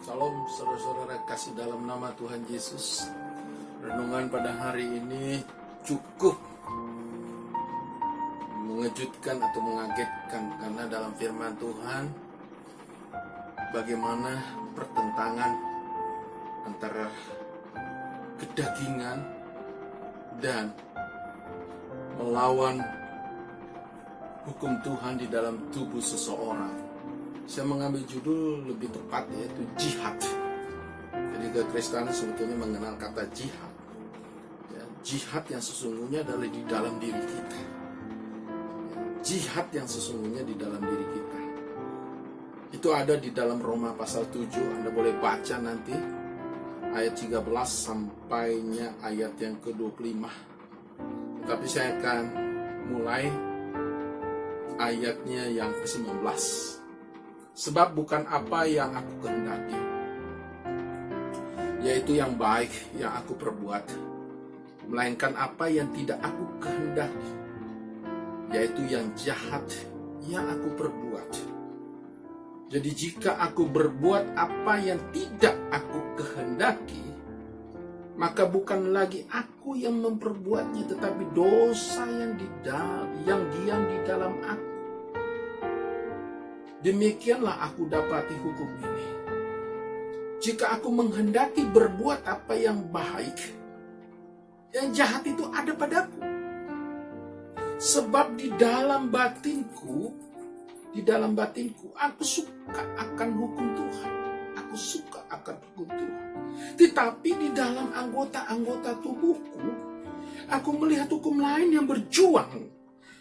Salam saudara-saudara kasih dalam nama Tuhan Yesus. Renungan pada hari ini cukup mengejutkan atau mengagetkan, karena dalam firman Tuhan bagaimana pertentangan antara kedagingan dan melawan hukum Tuhan di dalam tubuh seseorang. Saya mengambil judul lebih tepat, yaitu jihad. Jadi kekristenan sebetulnya mengenal kata jihad. Ya, jihad yang sesungguhnya adalah di dalam diri kita. Ya, jihad yang sesungguhnya di dalam diri kita. Itu ada di dalam Roma pasal 7. Anda boleh baca nanti ayat 13 sampainya ayat yang ke-25. Tapi saya akan mulai ayatnya yang ke-19. Sebab bukan apa yang aku kehendaki, yaitu yang baik yang aku perbuat, melainkan apa yang tidak aku kehendaki, yaitu yang jahat yang aku perbuat. Jadi jika aku berbuat apa yang tidak aku kehendaki, maka bukan lagi aku yang memperbuatnya, tetapi dosa yang diam di dalam aku. Demikianlah aku dapati hukum ini. Jika aku menghendaki berbuat apa yang baik, yang jahat itu ada padaku. Sebab di dalam batinku, aku suka akan hukum Tuhan. Aku suka akan hukum Tuhan. Tetapi di dalam anggota-anggota tubuhku, aku melihat hukum lain yang berjuang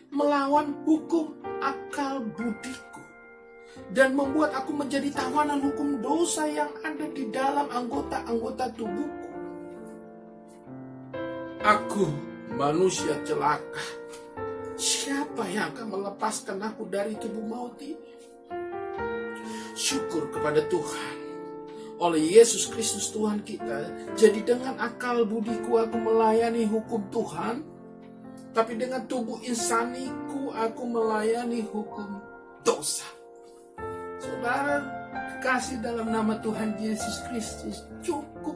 melawan hukum akal budiku, dan membuat aku menjadi tawanan hukum dosa yang ada di dalam anggota-anggota tubuhku. Aku manusia celaka. Siapa yang akan melepaskan aku dari tubuh maut ini? Syukur kepada Tuhan, oleh Yesus Kristus Tuhan kita. Jadi dengan akal budiku aku melayani hukum Tuhan, tapi dengan tubuh insaniku aku melayani hukum dosa. Saudara kasih dalam nama Tuhan Yesus Kristus, cukup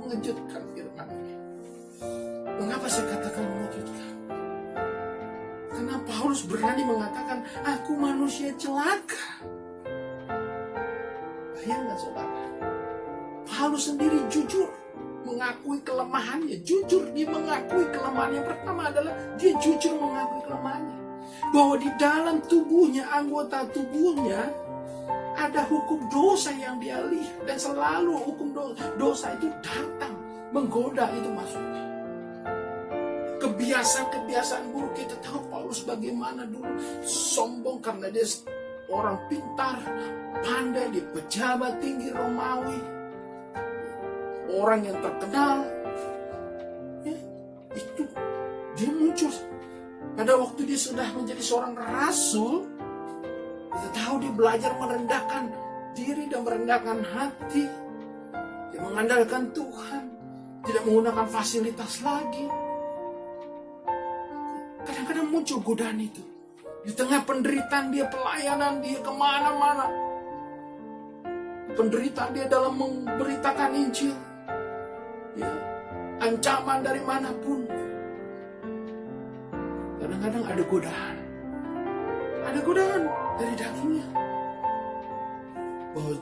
mengejutkan firman-Nya. Mengapa saya katakan mengejutkan? Karena Paulus berani mengatakan, aku manusia celaka. Bayangkan saudara, Paulus sendiri jujur mengakui kelemahannya. Jujur dia mengakui kelemahannya. Yang pertama adalah dia jujur mengakui kelemahannya, bahwa di dalam tubuhnya, anggota tubuhnya, ada hukum dosa yang dia lihat, dan selalu hukum dosa itu datang menggoda, itu maksudnya. Kebiasaan buruk, kita tahu Paulus bagaimana dulu sombong karena dia orang pintar, pandai, di pejabat tinggi Romawi, orang yang terkenal. Itu dia muncul pada waktu dia sudah menjadi seorang rasul. Kita tahu dia belajar merendahkan diri dan merendahkan hati. Dia mengandalkan Tuhan, tidak menggunakan fasilitas lagi. Kadang-kadang muncul godaan itu. Di tengah penderitaan dia, pelayanan dia kemana-mana. Penderitaan dia dalam memberitakan Injil. Ya, ancaman dari manapun. Kadang-kadang ada godaan. Ada godaan dari dagingnya, bahwa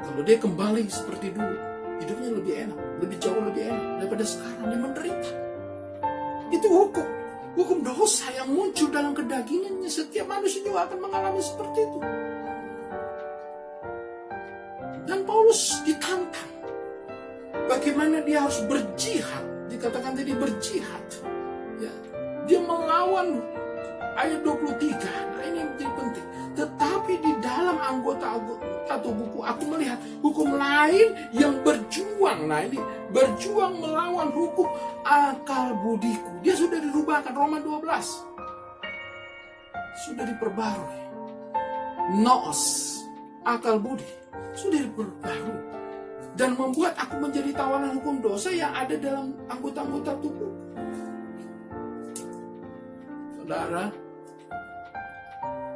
kalau dia kembali seperti dulu, hidupnya lebih enak, jauh lebih enak daripada sekarang. Dia menderita. Itu hukum dosa yang muncul dalam kedagingannya. Setiap manusia juga akan mengalami seperti itu. Dan Paulus ditantang bagaimana dia harus berjihad. Dikatakan tadi berjihad, ya, dia melawan. Ayat 23, nah ini yang menjadi penting. Tetapi di dalam anggota tubuhku, aku melihat hukum lain yang berjuang. Nah ini, berjuang melawan hukum akal budiku. Dia sudah dirubahkan, Roma 12. Sudah diperbarui. Noos, akal budi, sudah diperbarui. Dan membuat aku menjadi tawanan hukum dosa yang ada dalam anggota-anggota tubuh. Saudara,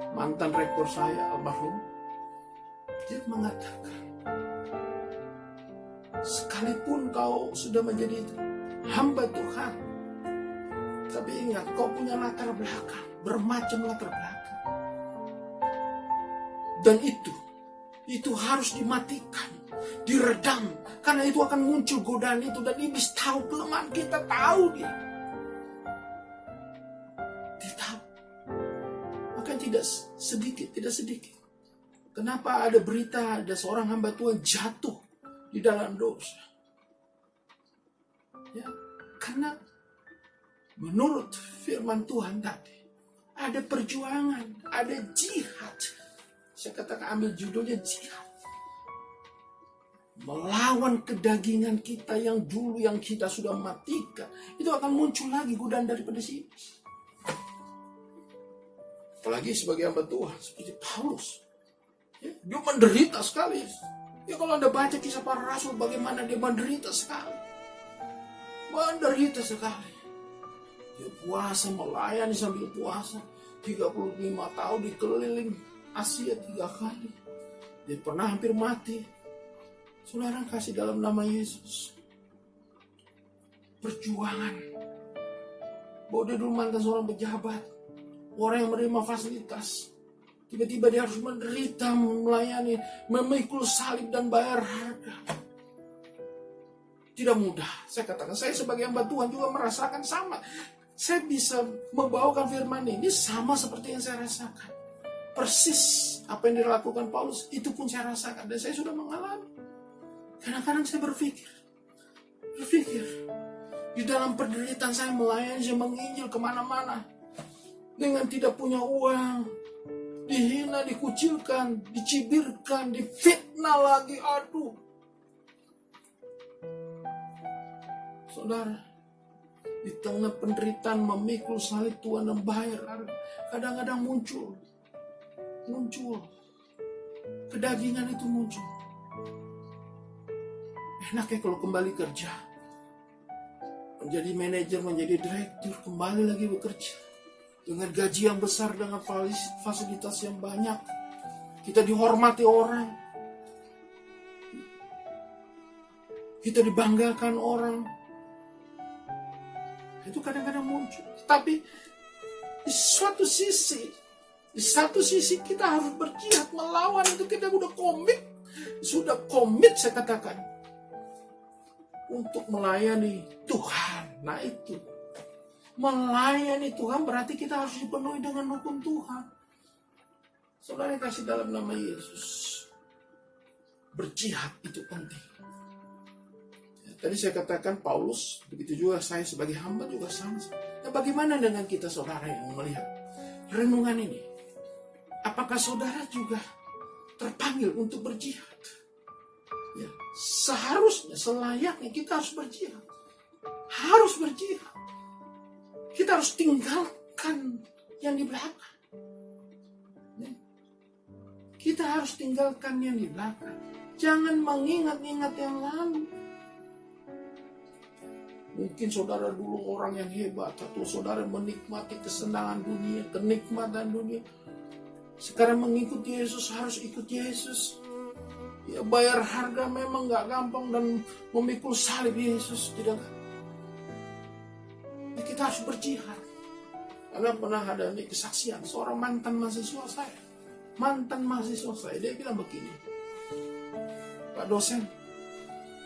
mantan rektor saya almarhum, dia mengatakan, sekalipun kau sudah menjadi hamba Tuhan, tapi ingat, kau punya latar belakang, bermacam latar belakang. Dan itu harus dimatikan, diredam. Karena itu akan muncul godaan itu, dan iblis tahu kelemahan kita, tahu dia. Dia tahu. Maka tidak sedikit. Kenapa ada berita ada seorang hamba Tuhan jatuh di dalam dosa? Ya, karena menurut firman Tuhan tadi, ada perjuangan, ada jihad. Saya katakan ambil judulnya jihad. Melawan kedagingan kita yang dulu, yang kita sudah matikan. Itu akan muncul lagi godaan daripada si iblis. Apalagi sebagai hamba Tuhan, seperti Paulus. Ya, dia menderita sekali. Ya, kalau Anda baca kisah para rasul, bagaimana dia menderita sekali. Menderita sekali. Dia puasa, melayani sambil puasa. 35 tahun dikeliling Asia 3 kali. Dia pernah hampir mati. Saudara kasih dalam nama Yesus. Perjuangan. Bahwa dia dulu mantan seorang pejabat. Orang yang menerima fasilitas. Tiba-tiba dia harus menderita, melayani, memikul salib dan bayar harga. Tidak mudah. Saya katakan, saya sebagai hamba Tuhan juga merasakan sama. Saya bisa membawakan firman ini sama seperti yang saya rasakan. Persis apa yang dilakukan Paulus, itu pun saya rasakan. Dan saya sudah mengalami. Kadang-kadang saya berpikir. Di dalam penderitaan saya melayani, saya menginjil kemana-mana. Dengan tidak punya uang. Dihina, dikucilkan, dicibirkan, difitnah lagi. Aduh. Saudara, di tengah penderitaan memikul salib Tuhan dan bayar, kadang-kadang muncul. Kedagingan itu muncul. Enaknya kalau kembali kerja. Menjadi manajer, menjadi direktur, kembali lagi bekerja. Dengan gaji yang besar, dengan fasilitas yang banyak. Kita dihormati orang. Kita dibanggakan orang. Itu kadang-kadang muncul. Tapi di satu sisi kita harus berjihad melawan itu. Kita sudah komit saya katakan. Untuk melayani Tuhan. Nah itu. Melayani Tuhan berarti kita harus dipenuhi dengan hukum Tuhan. Saudara kasih dalam nama Yesus. Berjihad itu penting. Ya, tadi saya katakan Paulus, begitu juga saya sebagai hamba juga sama. Nah, bagaimana dengan kita saudara yang melihat renungan ini? Apakah saudara juga terpanggil untuk berjihad? Ya, seharusnya, selayaknya kita harus berjihad. Harus berjihad. Kita harus tinggalkan yang di belakang. Kita harus tinggalkan yang di belakang. Jangan mengingat-ingat yang lalu. Mungkin saudara dulu orang yang hebat. Atau saudara menikmati kesenangan dunia, kenikmatan dunia. Sekarang mengikuti Yesus, harus ikut Yesus. Ya, bayar harga memang gak gampang. Dan memikul salib Yesus tidak gampang. Kita harus berjihad. Karena pernah ada kesaksian seorang mantan mahasiswa saya. Dia bilang begini. Pak dosen,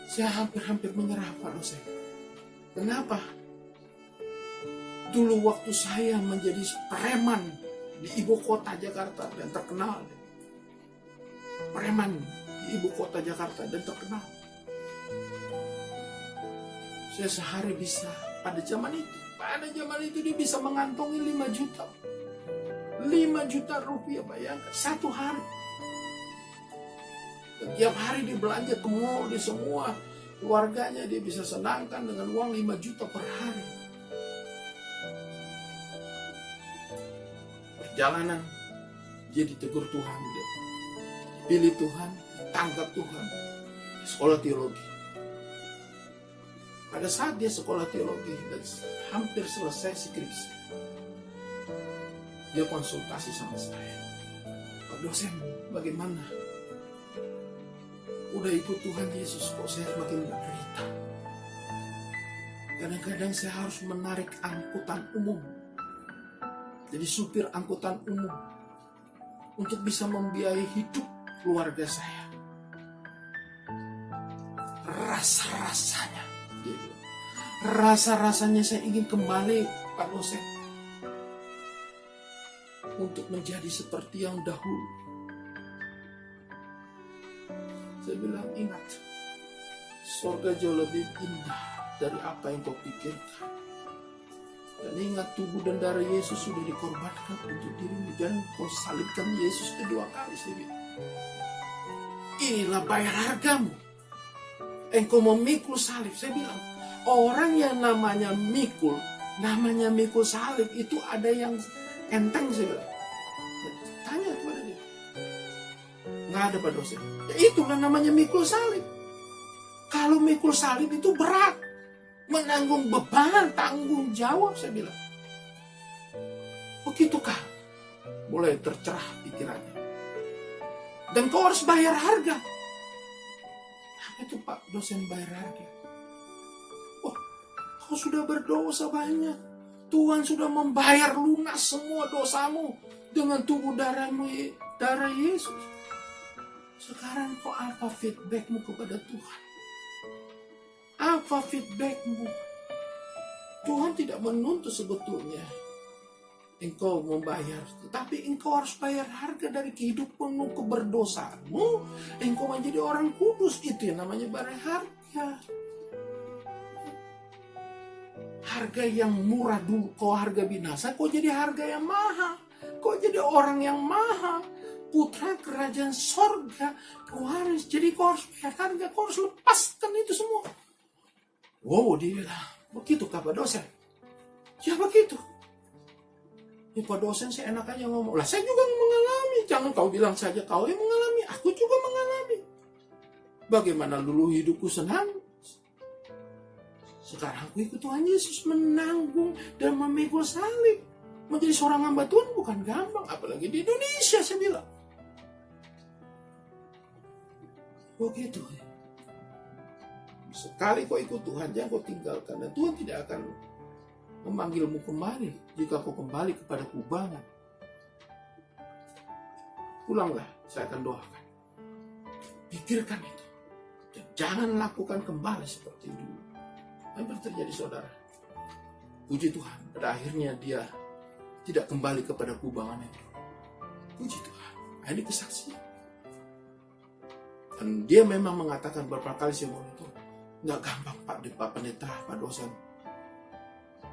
saya hampir menyerah Pak dosen. Kenapa? Dulu waktu saya menjadi preman di ibu kota Jakarta dan terkenal. Preman di ibu kota Jakarta dan terkenal. Saya sehari bisa, pada zaman itu dia bisa mengantongi 5 juta. 5 juta rupiah, bayangkan, satu hari. Setiap hari dia belanja ke mall, di semua keluarganya dia bisa senangkan dengan uang 5 juta per hari. Perjalanan, dia ditegur Tuhan, dia pilih Tuhan, tangkap Tuhan, sekolah teologi. Pada saat dia sekolah teologi dan hampir selesai skripsi, dia konsultasi sama saya. Pak dosen, bagaimana? udah ikut Tuhan Yesus kok saya makin menderita. Kadang-kadang saya harus menarik angkutan umum, jadi supir angkutan umum, untuk bisa membiayai hidup keluarga saya. Rasa-rasanya, rasa-rasanya saya ingin kembali, Pak dosen, untuk menjadi seperti yang dahulu. Saya bilang, ingat, surga jauh lebih indah dari apa yang kau pikirkan. Dan ingat, tubuh dan darah Yesus sudah dikorbankan untuk dirimu. Jangan kau salibkan Yesus kedua kali. Saya bilang, inilah bayar hargamu. Engkau memikul salib. Saya bilang, orang yang namanya mikul salib itu ada yang enteng. Saya bilang, tanya kepada dia. Nggak ada, Pak dosen. Ya, itulah namanya mikul salib. Kalau mikul salib itu berat, menanggung beban, tanggung jawab. Saya bilang, begitukah? Mulai tercerah pikirannya. Dan kau harus bayar harga. Apa itu, Pak dosen, bayar harga? Oh, kau sudah berdosa banyak. Tuhan sudah membayar lunas semua dosamu dengan tubuh darah Yesus. Sekarang kau apa feedbackmu kepada Tuhan? Apa feedbackmu? Tuhan tidak menuntut sebetulnya engkau membayar, tetapi engkau harus bayar harga dari kehidupanmu, keberdosaanmu. Engkau menjadi orang kudus, itu yang namanya bayar harga. Harga yang murah dulu, kau harga binasa, kau jadi harga yang mahal. Kau jadi orang yang mahal, putra kerajaan sorga. Kau harus bayar harga, kau harus lepaskan itu semua. Wow, dia bilang, begitu Pak dosen? Ya begitu. Ya Pak dosen, saya enak aja ngomong. Lah saya juga mengalami. Jangan kau bilang saja kau yang mengalami. Aku juga mengalami. Bagaimana dulu hidupku senang. Sekarang aku ikut Tuhan Yesus, menanggung dan memikul salib. Menjadi seorang hamba Tuhan bukan gampang. Apalagi di Indonesia, saya bilang. Begitu. Sekali kau ikut Tuhan, jangan kau tinggalkan. Dan Tuhan tidak akan memanggilmu kembali jika kau kembali kepada kubangan. Pulanglah, saya akan doakan. Pikirkan itu. Dan jangan lakukan kembali seperti dulu. Apa yang terjadi, saudara? Puji Tuhan, pada akhirnya dia tidak kembali kepada kubangan itu. Puji Tuhan. Ini kesaksian. Dan dia memang mengatakan beberapa kali saya ngomong itu, nggak gampang Pak Pendeta, Pak dosen.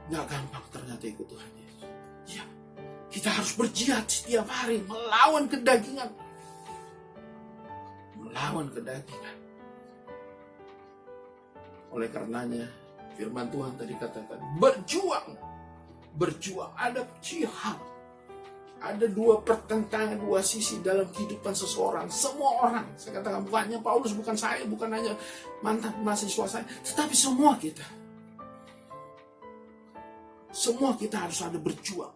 Nggak gampang ternyata ikut Tuhan Yesus. Ya, kita harus berjihad setiap hari melawan kedagingan. Melawan kedagingan. Oleh karenanya, firman Tuhan tadi katakan, berjuang. Berjuang, ada jihad. Ada dua pertentangan, dua sisi dalam kehidupan seseorang. Semua orang, saya katakan bukannya Paulus, bukan saya, bukan hanya mantan mahasiswa saya, tetapi semua kita. Semua kita harus ada berjuang.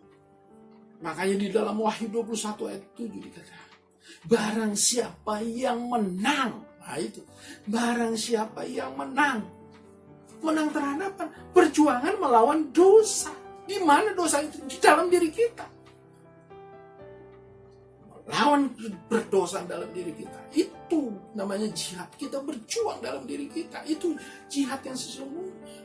Makanya di dalam Wahyu 21 ayat 7 dikatakan, barang siapa yang menang, nah itu, barang siapa yang menang. Menang terhadap apa? Perjuangan melawan dosa. Di mana dosa itu? Di dalam diri kita. Lawan berdosa dalam diri kita. Itu namanya jihad. Kita berjuang dalam diri kita. Itu jihad yang sesungguhnya.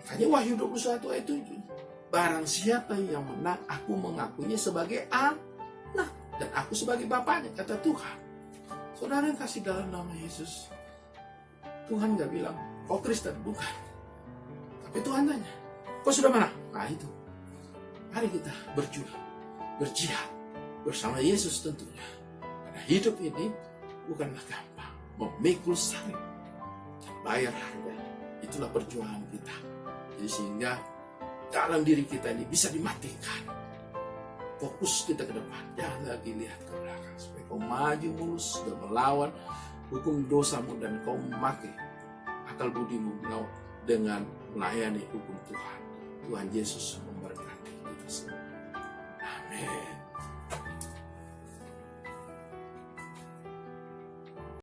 Makanya Wahyu 21 ayat 7. Barang siapa yang menang, aku mengakuinya sebagai anak. Dan aku sebagai bapaknya, kata Tuhan. Saudara yang kasih dalam nama Yesus. Tuhan gak bilang, kau Kristen, bukan. Tapi Tuhan tanya, kau sudah menang? Nah itu. Mari kita berjuang. Berjihad bersama Yesus tentunya. Karena hidup ini bukanlah gampang. Memikul salib dan bayar harga. Itulah perjuangan kita. Jadi sehingga dalam diri kita ini bisa dimatikan. Fokus kita ke depan. Jangan lagi lihat ke belakang. Supaya kau maju mulus dan melawan hukum dosamu. Dan kau memakai akal budimu dengan melayani hukum Tuhan. Tuhan Yesus memberkati kita semua. Amin.